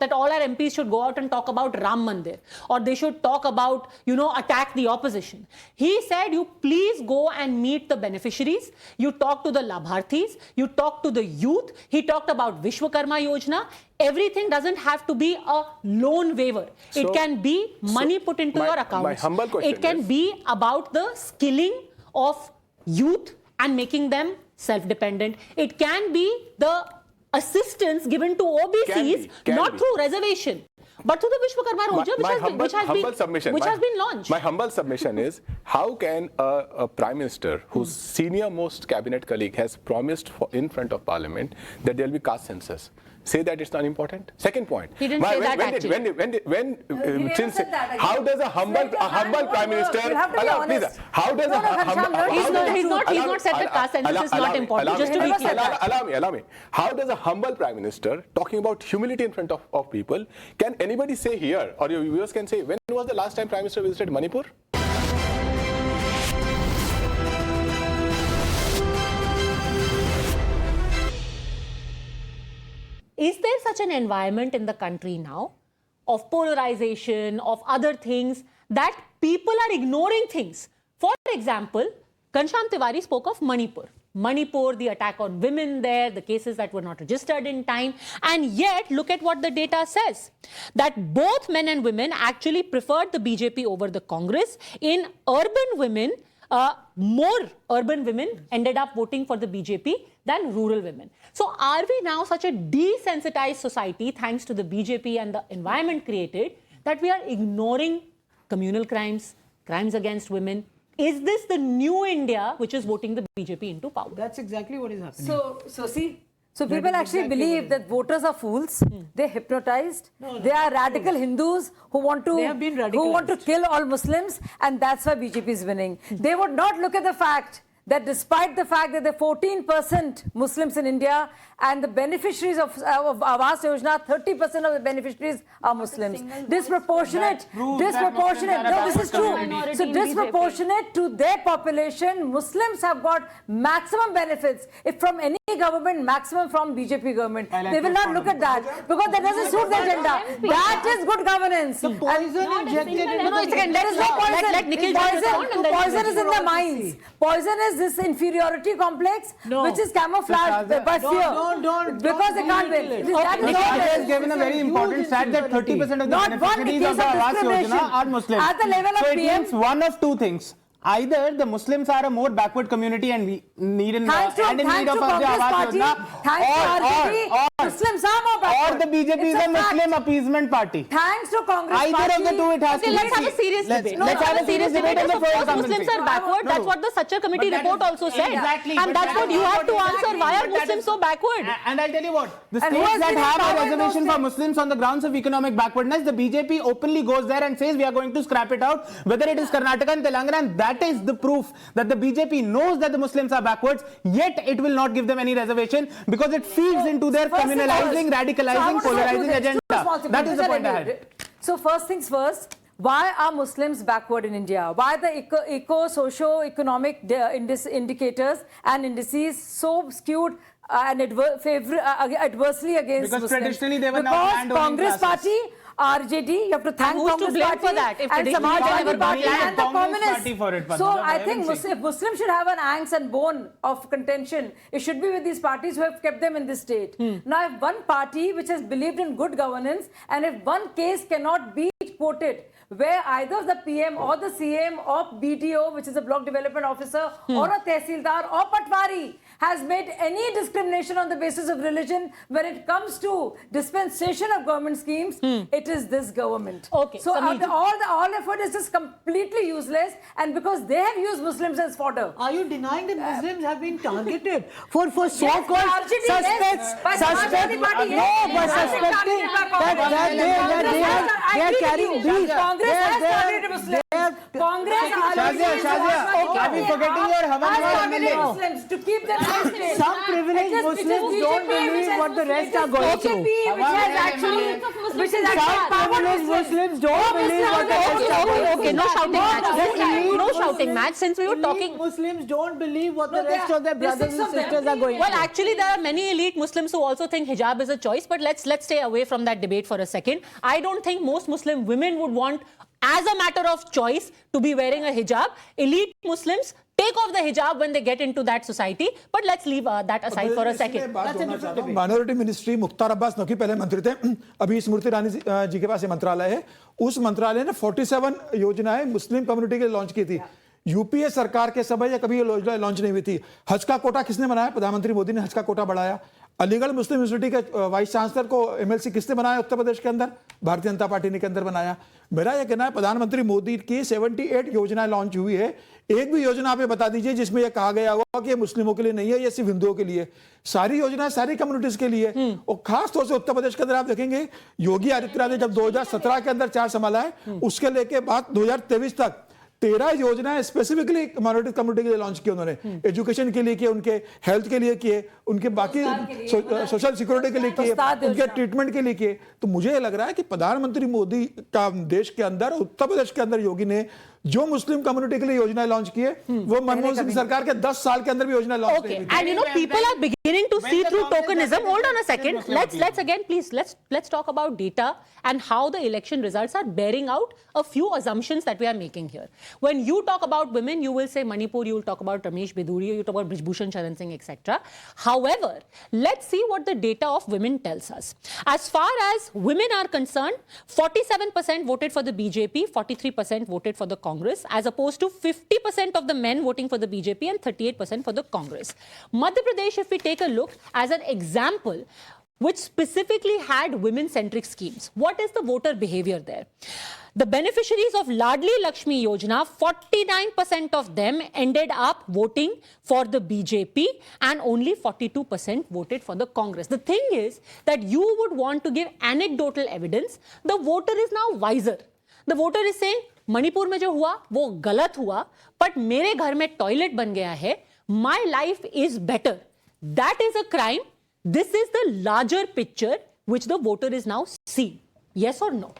that all our MPs should go out and talk about Ram Mandir or they should talk about, attack the opposition. He said, you please go and meet the beneficiaries. You talk to the Labharthis. You talk to the youth. He talked about Vishwakarma Yojana. Everything doesn't have to be a loan waiver. It can be money put into your account. My humble question It can be about the skilling of youth and making them self-dependent. It can be the assistance given to OBCs, not through reservation, but through the Vishwakarma Yojana, which has been launched. My humble submission is, how can a Prime Minister whose senior most cabinet colleague has promised in front of Parliament that there will be caste census, say that it's not important? Second point. He didn't say that actually. How does a humble Prime Minister? How does a humble? He's not said that caste census is not important. Just to be clear. Allow me. How does a humble Prime Minister talking about humility in front of people? Can anybody say here, or your viewers can say, when was the last time Prime Minister visited Manipur? Is there such an environment in the country now of polarization, of other things, that people are ignoring things? For example, Ghanshyam Tiwari spoke of Manipur. Manipur, the attack on women there, the cases that were not registered in time. And yet, look at what the data says. That both men and women actually preferred the BJP over the Congress. In urban women, more urban women ended up voting for the BJP than rural women. So are we now such a desensitized society, thanks to the BJP and the environment created, that we are ignoring communal crimes, crimes against women? Is this the new India which is voting the BJP into power? That's exactly what is happening. So people actually believe that voters are fools. They're hypnotized. They are radical Hindus who want to kill all Muslims, and that's why BJP is winning. They would not look at the fact that despite the fact that there are 14% Muslims in India and the beneficiaries of Awas Yojana, 30% of the beneficiaries are Muslims. Disproportionate. No, this is true. So disproportionate to their population, Muslims have got maximum benefits. If from any government, maximum from BJP government. They will not look at that because that doesn't suit the agenda. That is good governance. The poison injected into There is no poison. Poison is in the minds. Poison is this inferiority complex, which is camouflaged by fear. Because they can't win. Nikhil has given a very important stat that 30% of the beneficiaries of the Awas Yojana are Muslims. At the level of so it PM, means one of two things. Either the Muslims are a more backward community and we need of the Awas Yojana, Muslims are more backward. or the BJP is a Muslim appeasement party. Thanks to Congress Either party. of the two it has to be. Let's have a serious debate. Let's have a serious debate on the floor. Muslims are backward. That's what the Sachar Committee report also said. Exactly. And that's what you have to answer. Why are Muslims so backward? And I'll tell you what, the states that have a reservation for Muslims on the grounds of economic backwardness, the BJP openly goes there and says we are going to scrap it out, whether it is Karnataka and Telangana, and that is the proof that the BJP knows that the Muslims are backwards, yet it will not give them any reservation because it feeds into their communalizing, radicalizing, polarizing agenda. That is the point I had. So first things first, why are Muslims backward in India? Why are the socio-economic indicators and indices so skewed and adversely against because Muslims? traditionally they were because not land-owning Congress classes. party RJD, you have to thank who's to Congress blame Party for that? If and traditionally they Samajwadi never Party blame and the Congress Communists. Party for it, So Padmaja, I I think haven't seen. Muslims should have an angst and bone of contention. It should be with these parties who have kept them in this state. Now, if one party which has believed in good governance, and if one case cannot be quoted, where either the PM or the CM or BDO, which is a block development officer, or a Tehsildar or Patwari has made any discrimination on the basis of religion when it comes to dispensation of government schemes, it is this government. Okay, So Sameer. all effort is just completely useless, and because they have used Muslims as fodder. Are you denying that Muslims have been targeted for Yes, so-called RJD, suspects? yes. By Samajwadi Party, yes. By suspecting that they are carrying beef. Congress has targeted Muslims. Congress are we forgetting your Muslims to keep them safe. Some privileged Muslims don't believe what the rest are going through. Which is Some privileged Muslims don't believe what the rest are going through. Okay, no shouting match. No shouting match. Since we were Elite talking, Muslims don't believe what the No, rest of their there are brothers six and of them. sisters are going well, through. actually, there are many elite Muslims who also think hijab is a choice. But let's stay away from that debate for a second. I don't think most Muslim women would want, as a matter of choice, to be wearing a hijab. Elite Muslims take off the hijab when they get into that society. But let's leave that aside for a second. Minority ministry Mukhtar Abbas Naqvi पहले मंत्री थे, अभी स्मृति ईरानी जी के पास ये मंत्रालय है। उस मंत्रालय ने 47 योजनाएं मुस्लिम कम्युनिटी के लिए लॉन्च की थी। यूपीए सरकार के समय या कभी ये योजना लॉन्च नहीं हुई थी। हज का कोटा किसने बनाया? प्रधानमंत्री मोदी ने हज का कोटा बढ़ाया। अलीगढ़ मुस्लिम यूनिवर्सिटी के वाइस चांसलर को एमएलसी किसने बनाया? उत्तर प्रदेश के अंदर भारतीय जनता पार्टी ने के अंदर बनाया। मेरा यह कहना है प्रधानमंत्री मोदी की 78 योजनाएं लॉन्च हुई है, एक भी योजना आप बता दीजिए जिसमें यह कहा गया होगा कि ये मुस्लिमों के लिए नहीं है, ये सिर्फ हिंदुओं के लिए। सारी योजनाएं सारी कम्युनिटीज के लिए। और खास तौर से उत्तर प्रदेश के अंदर आप देखेंगे योगी आदित्यनाथ ने जब 2017 के अंदर 4 संभाला है, उसके लेके बाद 2023 तक 13 योजनाएं स्पेसिफिकली माइनॉरिटी कम्युनिटी के लिए लॉन्च की उन्होंने। एजुकेशन के लिए किए, उनके हेल्थ के लिए किए, उनके बाकी सोशल सिक्योरिटी के लिए किए, उनके ट्रीटमेंट के लिए किए। तो मुझे ये लग रहा है कि प्रधानमंत्री मोदी का देश के अंदर, उत्तर प्रदेश के अंदर योगी ने जो मुस्लिम कम्युनिटी के लिए योजनाएं लॉन्च किए, वो मनमोहन सिंह सरकार के 10 साल के अंदर भी योजना launch Okay, and you know, people are beginning to see through tokenism. Hold on a second. Let's again, please, let's talk about data and how the election results are bearing out a few assumptions that we are making here. When you talk about women, you will say Manipur, you will talk about Ramesh Biduri, you talk about Brijbhushan Sharan Singh, etc. However, let's see what the data of women tells us. As far as women are concerned, 47% voted for the BJP, 43% voted for the Congress, as opposed to 50% of the men voting for the BJP and 38% for the Congress. Madhya Pradesh, if we take a look as an example, which specifically had women-centric schemes. What is the voter behavior there? The beneficiaries of Ladli Lakshmi Yojana, 49% of them ended up voting for the BJP and only 42% voted for the Congress. The thing is that you would want to give anecdotal evidence. The voter is now wiser. The voter is saying, Manipur में जो हुआ वो गलत हुआ, but मेरे घर में toilet बन गया है, my life is better. That is a crime. This is the larger picture which the voter is now seeing. Yes or no?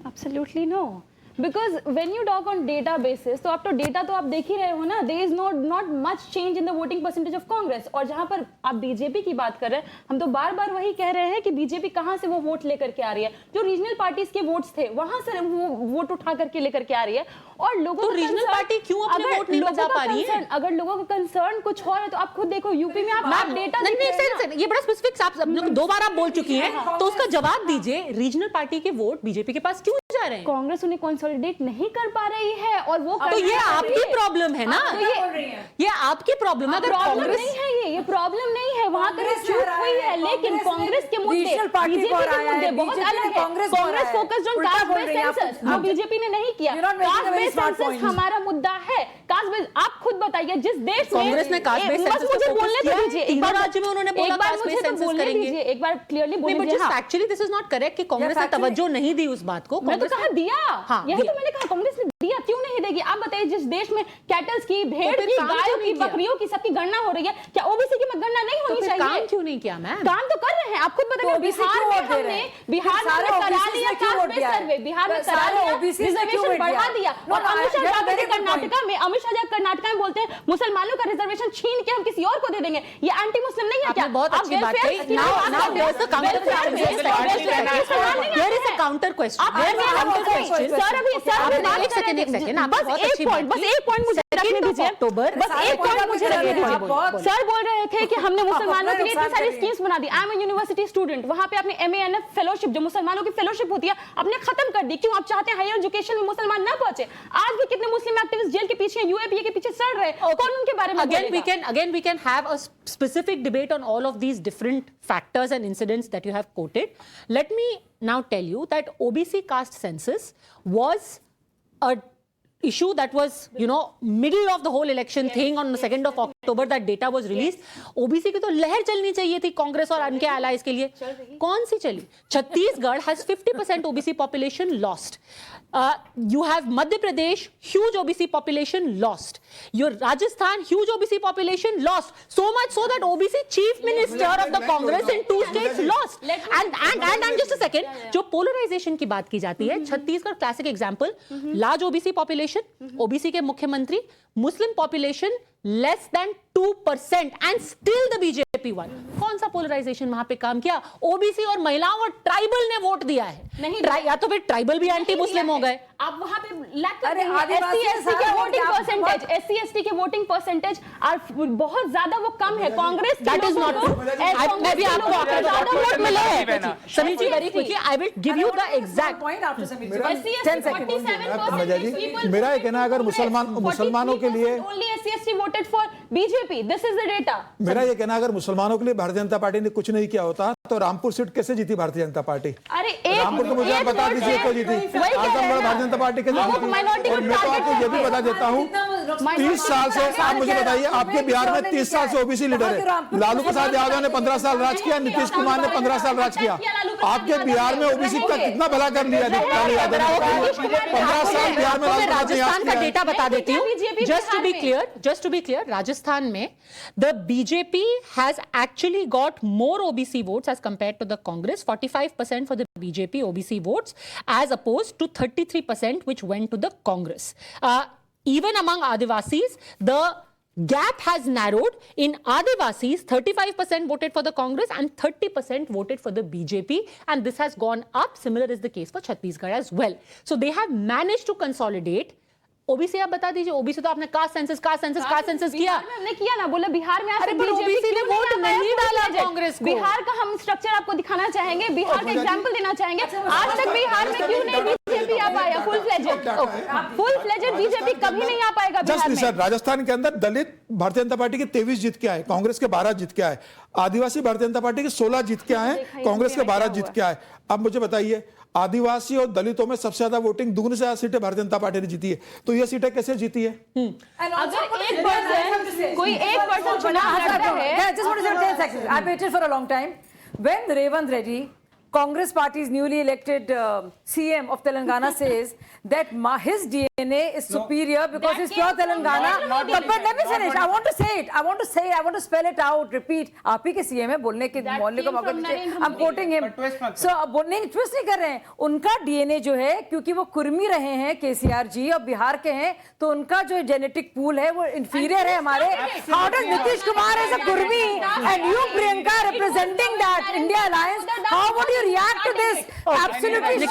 Absolutely no. Because when you talk on data basis, तो आप तो data तो आप देख ही रहे हो ना, there is not much change in the voting percentage of Congress. और जहां पर आप बीजेपी की बात कर रहे हैं, हम तो बार बार वही कह रहे हैं कि बीजेपी कहां से वो वोट लेकर के आ रही है, जो रीजनल पार्टीज के वोट्स थे वहां से वो वोट उठा करके लेकर के आ रही है। और लोगों तो रीजनल पार्टी क्यों अपने वोट नहीं बचा पा रही है? अगर लोगों का कंसर्न कुछ और है तो आप खुद देखो यूपी में आप डेटा नहीं, ये बड़ा स्पेसिफिक, आप 2 बार आप बोल चुकी हैं, तो उसका जवाब दीजिए। रीजनल पार्टी के वोट बीजेपी के पास क्यों जा रहे हैं? कांग्रेस उन्हें कंसोलिडेट नहीं कर पा रही है और वो तो ये आपकी प्रॉब्लम है ना, ये आपकी प्रॉब्लम है। अगर कांग्रेस नहीं है, ये प्रॉब्लम नहीं है, वहां पर चूक हुई है, लेकिन कांग्रेस के मुद्दे, बीजेपी के मुद्दे बहुत अलग है। Congress focused on caste based census, वो बीजेपी ने नहीं किया। कास्ट बेस्ड सेंसस हमारा मुद्दा है। कास्ट बेस्ड, आप खुद बताइए जिस देश में कांग्रेस ने कास्ट बेस्ड सेंसस मुझे बोलने तो दीजिए, एक बार राज्य में उन्होंने बोला कास्ट बेस्ड सेंसस करेंगे, एक बार क्लियरली बोल दीजिए। But actually this is not correct कि कांग्रेस ने तवज्जो नहीं दी उस बात को। मैं तो कहा दिया, यही तो मैंने कहा, कांग्रेस ने दिया, क्यों नहीं देगी? आप बताइए, जिस देश में कैटल्स की, भेड़ की, गायों की, बकरियों की सबकी गणना हो रही है, क्या ओबीसी की गणना नहीं होनी चाहिए? काम क्यों नहीं किया मैम? काम तो कर रहे हैं, आप खुद बताइए। बिहार में हमने करा लिया कास्ट बेस्ड सर्वे, बिहार में करा लिया, रिजर्वेशन बढ़ा दिया, और अमित शाह जाकर कर्नाटका में बोलते हैं मुसलमानों का रिजर्वेशन छीन के हम किसी और को दे देंगे। ये एंटी मुस्लिम नहीं है क्या? बहुत अच्छी बात कही। Now there's a counter question. Here is a counter question. Sir अभी एक सेकंड बस एक पॉइंट मुझे रखने दीजिए। अक्टूबर बस एक पॉइंट मुझे रखने दीजिए। सर बोल रहे थे कि हमने मुसलमानों के लिए इतनी सारी स्कीम्स बना दी। I am a university student, वहां पे आपने MA NF फेलोशिप, जो मुसलमानों की फेलोशिप होती है, आपने खत्म कर दी। क्यों? आप चाहते हैं हायर एजुकेशन में मुसलमान ना पहुंचे? आज भी कितने मुस्लिम एक्टिविस्ट जेल के पीछे, UAPA के पीछे सड़ रहे, कौन उनके बारे में again we can have a specific debate on all of these different factors and incidents that you have quoted. Let me now tell you that OBC caste census was a issue that was, middle of the whole election thing. On the 2nd of October that data was released. OBC की तो लहर चलनी चाहिए थी कांग्रेस और उनके allies के लिए। कौन सी चली? Chhattisgarh has 50% OBC population lost. You have Madhya Pradesh, huge OBC population lost. Your Rajasthan, huge OBC population lost. So much so that OBC chief minister of the Congress in 2 states lost. And just a second, जो polarization की बात की जाती है, Chhattisgarh classic example, large OBC population, OBC के मुख्यमंत्री, Muslim population less than 2% and still the BJP won. कौन सा पोलराइजेशन वहां पे काम किया? ओबीसी और महिलाओं और ट्राइबल ने वोट दिया है। नहीं, या तो फिर ट्राइबल भी एंटी मुस्लिम हो गए। आप वहां पे SC/ST के वोटिंग परसेंटेज बहुत ज्यादा वो कम है। कांग्रेस दैट इज नॉट मैं भी आपको वोट मिले हैं। Sameer ji, very quickly I will give you the exact point after Sameer ji. 10 second. मेरा ये कहना, अगर मुसलमानों के लिए only SC/ST voted for BJP. This is the data. मेरा ये कहना, अगर मुसलमानों के लिए भारतीय जनता पार्टी ने कुछ नहीं किया होता तो रामपुर सीट कैसे जीती भारतीय जनता पार्टी? अरे रामपुर तो मुझे आप बता दीजिए क्यों जीती? आजमगढ़ भारतीय जनता पार्टी कैसे जीती? और मैं तो आपको ये भी बता देता हूँ, 30 साल से, आप मुझे बताइए, आपके बिहार में 30 साल से ओबीसी लीडर है। लालू प्रसाद यादव ने 15 साल राज किया, नीतीश कुमार ने 15 साल राज किया। आपके बिहार में ओबीसी का कितना भला कर लिया लालू यादव ने? 15 साल बिहार में। राजस्थान का डेटा बता देती हूँ, just to be clear, Rajasthan में the BJP has actually got more OBC votes as compared to the Congress. 45% for the BJP OBC votes as opposed to 33% which went to the Congress. Even among Adivasis, the gap has narrowed. In Adivasis, 35% voted for the Congress and 30% voted for the BJP, and this has gone up. Similar is the case for Chhattisgarh as well. So they have managed to consolidate. OBC आप बता दीजिए, OBC तो आपने caste census किया। हमने किया ना, बोला बिहार में। अरे पर ओबीसी ने वोट नहीं डाला कांग्रेस को। बिहार का हम स्ट्रक्चर आपको दिखाना चाहेंगे, बिहार का एग्जांपल देना चाहेंगे। आज तक बिहार में क्यों नहीं बीजेपी आ पाया फुल फ्लेजेड बीजेपी कभी नहीं आ पाएगा बिहार में। सर, राजस्थान के अंदर दलित भारतीय जनता पार्टी के 23 जीत के आए, कांग्रेस के 12 जीत के आए। आदिवासी भारतीय जनता पार्टी के 16 जीत के आए, कांग्रेस के 12 जीत के आए। अब मुझे बताइए, आदिवासी और दलितों में सबसे ज्यादा वोटिंग, दुगनी से ज्यादा सीटें भारतीय जनता पार्टी ने जीती है, तो ये सीटें कैसे जीती है? अगर कोई एक पर्सन चुनाव लड़ता है, just want to say 10 seconds. I waited for a long time. When Revanth Reddy, Congress Party's newly elected CM of Telangana, says that his DNA is superior because he's pure Telangana. But let me finish. I want to say it. I want to spell it out. Repeat. आप ही के CM है, बोलने के मौलिक का मौका दीजिए. I'm quoting him. So बोलने twist नहीं कर रहे हैं. उनका DNA जो है, क्योंकि वो कुर्मी रहे हैं KCR जी और बिहार के हैं, तो उनका जो जेनेटिक पूल है वो inferior है हमारे. How does Nitish Kumar as a kurmi and you Priyanka representing that India Alliance? How would you react to this? Absolutely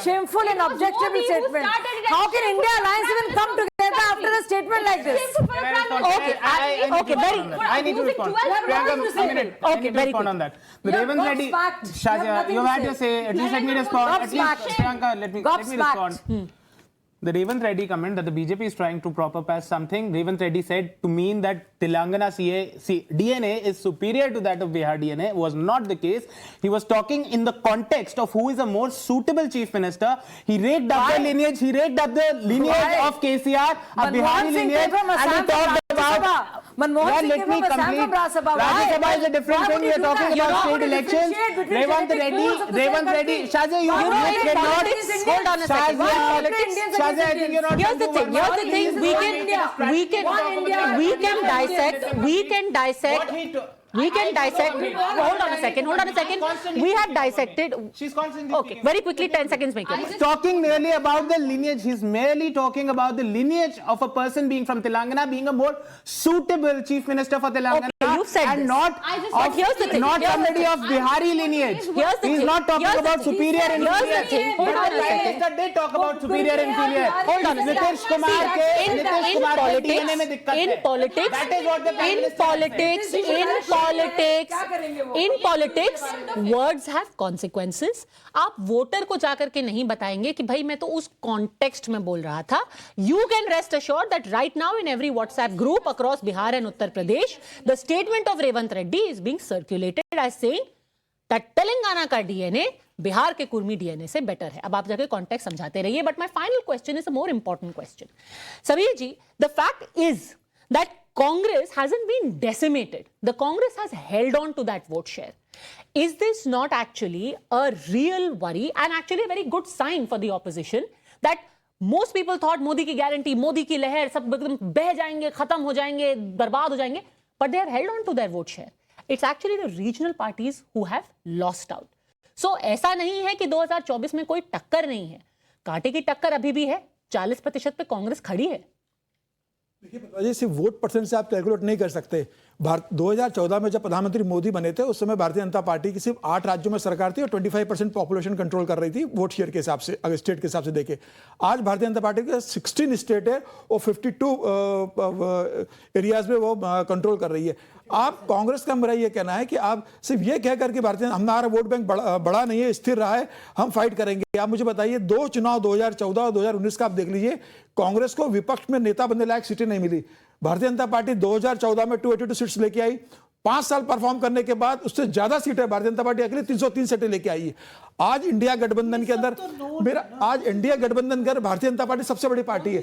shameful and objectionable statement. How can India Alliance even come together after a statement like this? I need to respond. Priyanka, a minute. Okay, very good. On that. The Revanth Reddy, Shahja, you had to say, at least let me respond. At least, Priyanka, let me respond. The Revanth Reddy comment that the BJP is trying to prop up as something, Revanth Reddy said to mean that Telangana DNA is superior to that of Bihar DNA was not the case. He was talking in the context of who is a more suitable chief minister. He raked up the lineage. He raked up the lineage of KCR, a Bihari lineage, and he talked about Manmohan Singh let came me from Assam, complete. from Rajya Sabha. Rajya Why? Sabha is a different Why thing. would We you are do talking that? about How state would you elections. differentiate between Revant genetic Reddy, pools of the Revant same Reddy. country? Shahzia, you You know, in cannot. politics, hold on a second. Shahzia, In Indians politics, against Shahzia, I think you're not here's the going to thing. work. Here's the thing. One We India. can dissect. We can dissect. We can dissect. Hold on a second. Hold on a second. We have dissected. She's constantly Okay, very quickly, 10 seconds, make it. He's talking merely about the lineage. He's merely talking about the lineage of a person being from Telangana, being a more suitable chief minister for Telangana, Okay, you've said and this. not But here's the thing. not Here's the somebody thing. of Bihari lineage. Here's the He's thing. not talking Here's the about thing. superior and Here's the inferior. thing. Hold But on the a Prime second. Minister did talk about superior and inferior. Hold on a second. Nitish Kumar See, के in Nitish Kumar के politics, DNA में दिक्कत in है. politics, That is what the Prime in Minister politics, said. in politics, words have consequences. आप voter को जाकर के नहीं बताएंगे कि भाई मैं तो उस कॉन्टेक्स्ट में बोल रहा था. You can rest assured that right now in every WhatsApp group across Bihar and Uttar Pradesh, the statement of Revant Reddy is being circulated as saying that Telangana का DNA बिहार के कुर्मी DNA से बेटर है. अब आप जाके कॉन्टेक्स्ट समझाते रहिए. But my final question is a more important question. Sabir ji, the fact is that Congress hasn't been decimated. The Congress has held on to that vote share. Is this not actually a real worry and actually a very good sign for the opposition that most people thought Modi की guarantee, Modi की लहर सब एकदम बह जाएंगे, खत्म हो जाएंगे, बर्बाद हो जाएंगे, but they have held on to their vote share. It's actually the regional parties who have lost out. So ऐसा नहीं है कि 2024 में कोई टक्कर नहीं है. कांटे की टक्कर अभी भी है. 40% पे कांग्रेस खड़ी है. देखिए पद्मा सिर्फ वोट परसेंट से आप कैलकुलेट नहीं कर सकते. 2014 में जब प्रधानमंत्री मोदी बने थे उस समय भारतीय जनता पार्टी की सिर्फ 8 राज्यों में सरकार थी और 25% पॉपुलेशन कंट्रोल कर रही थी वोट शेयर के हिसाब से. अगर स्टेट के हिसाब से देखें, आज भारतीय जनता पार्टी के 16 स्टेट है और 52 एरियाज में वो कंट्रोल कर रही है. आप कांग्रेस का मेरा ये कहना है कि आप सिर्फ ये कह करके भारतीय हमारा वोट बैंक बड़ा नहीं है, स्थिर रहा है, हम फाइट करेंगे. आप मुझे बताइए, 2 चुनाव 2014 और 2019 का आप देख लीजिए, कांग्रेस को विपक्ष में नेता बनने लायक सीटें नहीं मिली. भारतीय जनता पार्टी 2014 में 282 सीट्स लेके आई. 5 साल परफॉर्म करने के बाद उससे ज्यादा सीटें भारतीय जनता पार्टी अकेले 303 सीटें लेके आई है. आज इंडिया गठबंधन के अंदर आज इंडिया गठबंधन कर भारतीय जनता पार्टी सबसे बड़ी पार्टी है.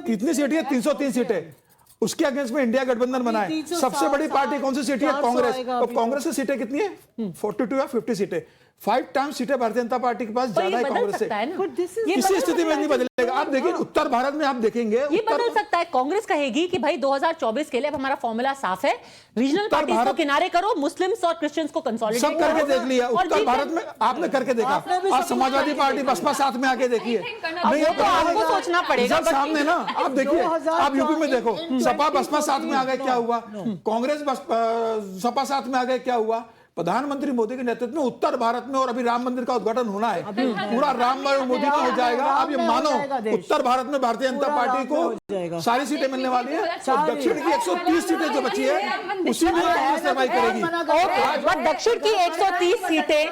कितनी सीटें है? 303 सीटें. उसके अगेंस्ट में इंडिया गठबंधन बना है. सबसे बड़ी पार्टी कौन सी सीटें है? कांग्रेस. और कांग्रेस की सीटें कितनी है? 42 या 50 सीटें. 5 टाइम्स सीटें भारतीय जनता पार्टी के पास ज्यादा है कांग्रेस से. किसी स्थिति में नहीं बदलेगा. आप देखिए उत्तर भारत में आप देखेंगे ये बदल सकता है. कांग्रेस कहेगी कि भाई 2024 के लिए अब हमारा फॉर्मूला साफ है, रीजनल पार्टीज को किनारे करो, मुस्लिम्स और क्रिश्चियंस को कंसोलिडेट सब करके देख लिया. उत्तर भारत में आपने करके देखा. आज समाजवादी पार्टी बसपा साथ में आके देखिए. नहीं तो आपको सोचना पड़ेगा. सामने ना आप देखिए, आप यूपी में देखो, सपा बसपा साथ में आ गए, क्या हुआ? कांग्रेस सपा साथ में आ गए, क्या हुआ? प्रधानमंत्री मोदी के नेतृत्व में उत्तर भारत में और अभी राम मंदिर का उद्घाटन होना है. पूरा राम मोदी का हो जाएगा. आप ये मानो, उत्तर भारत में भारतीय जनता पार्टी को सारी सीटें मिलने वाली है. दक्षिण की 130 सीटें जो बची है उसी में कांग्रेस सर्वाइव करेगी. बट दक्षिण की 130 सीटें.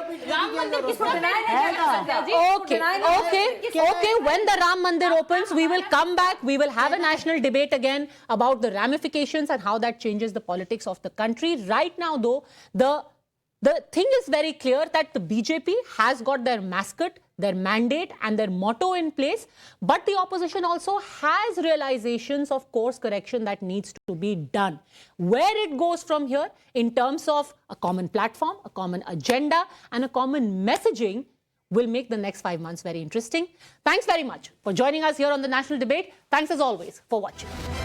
Okay. When the Ram Mandir opens, we will come back. We will have a national debate again about the ramifications and how that changes the politics of the country. Right now, though, the thing is very clear that the BJP has got their mascot, their mandate and their motto in place, but the opposition also has realizations of course correction that needs to be done. Where it goes from here in terms of a common platform, a common agenda and a common messaging will make the next 5 months very interesting. Thanks very much for joining us here on the National Debate. Thanks as always for watching.